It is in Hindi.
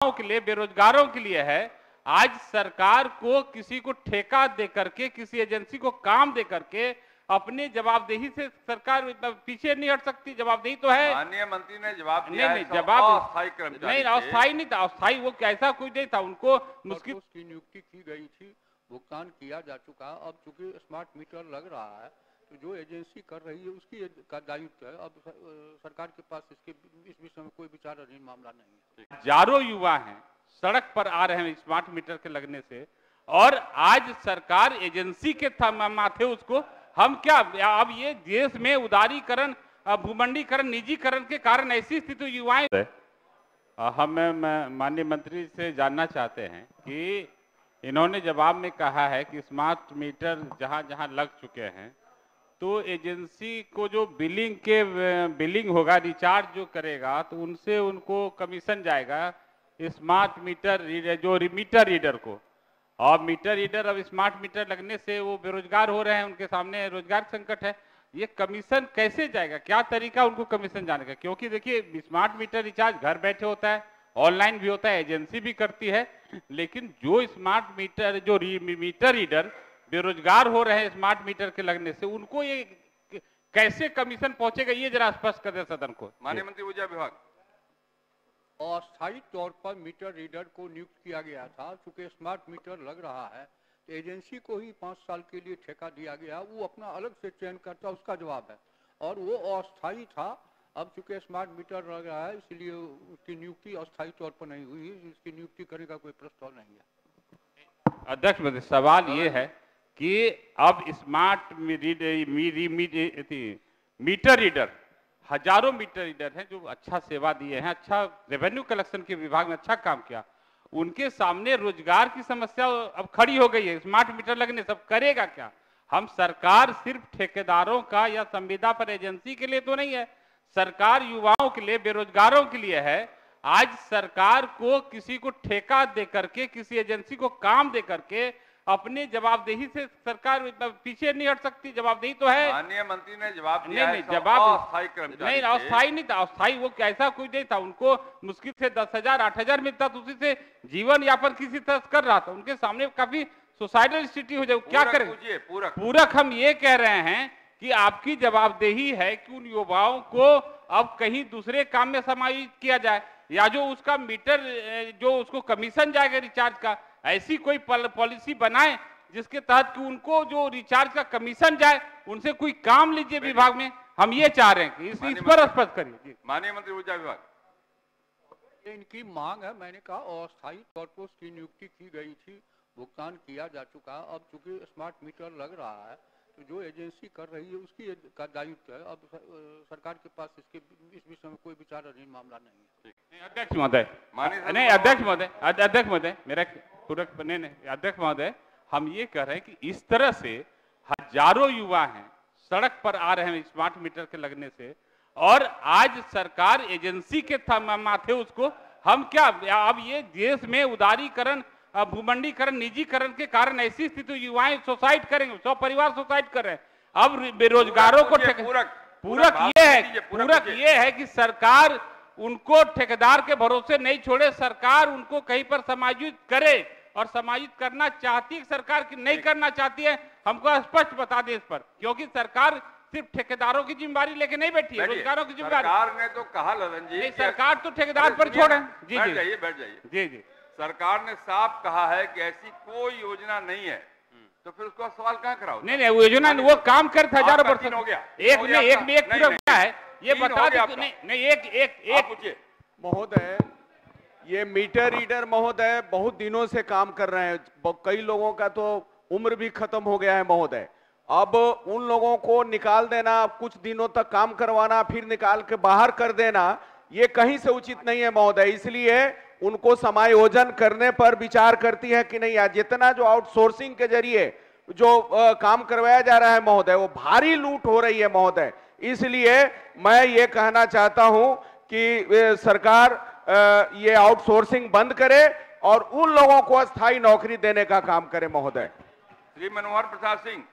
के लिए, बेरोजगारों के लिए है। आज सरकार को किसी को ठेका दे करके, किसी एजेंसी को काम दे करके अपने जवाबदेही से सरकार पीछे नहीं हट सकती। जवाबदेही तो है। माननीय मंत्री ने जवाब दिया नहीं, जवाब अस्थायी कर्मचारी नहीं, अस्थायी नहीं था। अस्थायी वो ऐसा कोई नहीं था, उनको मुश्किल उसकी नियुक्ति की गई थी, भुगतान किया जा चुका। अब चूंकि स्मार्ट मीटर लग रहा है तो जो एजेंसी कर रही है उसकी का दायित्व है। अब सरकार के पास इस विषय में कोई विचाराधीन मामला नहीं है। हजारों युवा हैं सड़क पर आ रहे हैं स्मार्ट मीटर के लगने से, और आज सरकार एजेंसी के माथे उसको हम क्या, अब ये देश में उदारीकरण, भूमंडीकरण, निजीकरण के कारण ऐसी स्थिति युवाएं। हमें माननीय मंत्री से जानना चाहते हैं कि इन्होंने जवाब में कहा है कि स्मार्ट मीटर जहां जहां लग चुके हैं तो एजेंसी को जो बिलिंग होगा, रिचार्ज जो करेगा तो उनसे उनको कमीशन जाएगा स्मार्ट मीटर मीटर रीडर को। और मीटर रीडर अब स्मार्ट मीटर लगने से वो बेरोजगार हो रहे हैं, उनके सामने रोजगार संकट है। ये कमीशन कैसे जाएगा, क्या तरीका उनको कमीशन जाने का? क्योंकि देखिए स्मार्ट मीटर रिचार्ज घर बैठे होता है, ऑनलाइन भी होता है, एजेंसी भी करती है, लेकिन जो स्मार्ट मीटर मीटर रीडर बेरोजगार हो रहे हैं स्मार्ट मीटर के लगने से, उनको ये कैसे कमीशन पहुंचेगा, ये जरा स्पष्ट कर दे सदन को। माननीय मंत्री ऊर्जा विभाग। अस्थायी तौर पर मीटर रीडर को नियुक्त किया गया था। चूंकि स्मार्ट मीटर लग रहा है तो एजेंसी को ही 5 साल के लिए ठेका दिया गया, वो अपना अलग से चयन करता, उसका जवाब है। और वो अस्थायी था। अब चूंकि स्मार्ट मीटर लग रहा है इसलिए उसकी नियुक्ति अस्थायी तौर पर नहीं हुई, इसकी नियुक्ति करने का कोई प्रस्ताव नहीं है। अध्यक्ष महोदय, सवाल ये है कि अब स्मार्ट मीटर रीडर, हजारों मीटर रीडर हैं जो अच्छा सेवा दिए हैं, अच्छा रेवेन्यू कलेक्शन के विभाग में अच्छा काम किया, उनके सामने रोजगार की समस्या अब खड़ी हो गई है। स्मार्ट मीटर लगने सब करेगा क्या? हम सरकार सिर्फ ठेकेदारों का या संविदा पर एजेंसी के लिए तो नहीं है, सरकार युवाओं के लिए, बेरोजगारों के लिए है। आज सरकार को किसी को ठेका दे करके, किसी एजेंसी को काम दे करके अपने जवाबदेही से सरकार पीछे नहीं हट सकती। जवाबदेही तो है। माननीय मंत्री ने जवाब दिया नहीं, जवाब अस्थायी कर्मचारी नहीं, अस्थायी नहीं था। अस्थायी वो ऐसा कोई नहीं था, उनको मुश्किल से 10,000 8,000 मिलता तो उसी से जीवन यापन किसी तरह कर रहा था। उनके सामने काफी सुसाइडल स्थिति हो जाए, क्या करें? पूरक हम ये कह रहे हैं कि आपकी जवाबदेही है कि उन युवाओं को अब कहीं दूसरे काम में समायोजित किया जाए, या जो उसका मीटर जो उसको कमीशन जाएगा रिचार्ज का, ऐसी कोई पॉलिसी बनाए जिसके तहत कि उनको जो रिचार्ज का कमीशन जाए, उनसे कोई काम लीजिए विभाग में। हम ये चाह रहे हैं कि इस पर स्पष्ट करिए। माननीय मंत्री ऊर्जा विभाग। इनकी मांग है, मैंने कहा अस्थायी तौर पर उसकी नियुक्ति की गई थी, भुगतान किया जा चुका। अब चूंकि स्मार्ट मीटर लग रहा है तो जो एजेंसी कर रही है उसकी का दायित्व है। अब सरकार के पास इस विषय में कोई विचाराधीन मामला नहीं है। अध्यक्ष महोदय, नहीं अध्यक्ष महोदय, मेरा पूरक नहीं, अध्यक्ष महोदय, हम ये कह रहे हैं कि इस तरह से हजारों युवा हैं सड़क पर आ रहे हैं स्मार्ट मीटर के लगने से, और आज सरकार एजेंसी के माथे उसको हम क्या, अब ये देश में उदारीकरण, भूमंडीकरण, निजीकरण के कारण ऐसी स्थिति युवाएं सुसाइड करेंगे, 100 परिवार सुसाइड कर रहे हैं। अब बेरोजगारों को पूरक ये है कि सरकार उनको ठेकेदार के भरोसे नहीं छोड़े, सरकार उनको कहीं पर समायोजित करे, और समायोजित करना चाहती है सरकार की नहीं करना चाहती है, हमको स्पष्ट बता दें इस पर। क्योंकि सरकार सिर्फ ठेकेदारों की जिम्मेदारी लेके नहीं बैठी है, रोजगारों की जिम्मेदारी। सरकार ने तो कहा ललन जी, नहीं, सरकार तो ठेकेदार पर छोड़े। जी, बैठ जाइए। जी, सरकार ने साफ कहा है कि ऐसी कोई योजना नहीं है, तो फिर उसका सवाल कहां कराओ? नहीं, वो योजना वो काम करते हजारों परसेंट हो गया। एक पूरा हुआ है, ये बता दो। नहीं, एक महोदय, ये मीटर रीडर महोदय बहुत दिनों से काम कर रहे हैं, कई लोगों का तो उम्र भी खत्म हो गया है महोदय। अब उन लोगों को निकाल देना, कुछ दिनों तक काम करवाना, फिर निकाल के बाहर कर देना, ये कहीं से उचित नहीं है महोदय। इसलिए उनको समायोजन करने पर विचार करती है कि नहीं, जितना जो आउटसोर्सिंग के जरिए जो काम करवाया जा रहा है महोदय, वो भारी लूट हो रही है महोदय। इसलिए मैं ये कहना चाहता हूं कि सरकार ये आउटसोर्सिंग बंद करे और उन लोगों को अस्थायी नौकरी देने का काम करे महोदय। श्री मनोहर प्रसाद सिंह।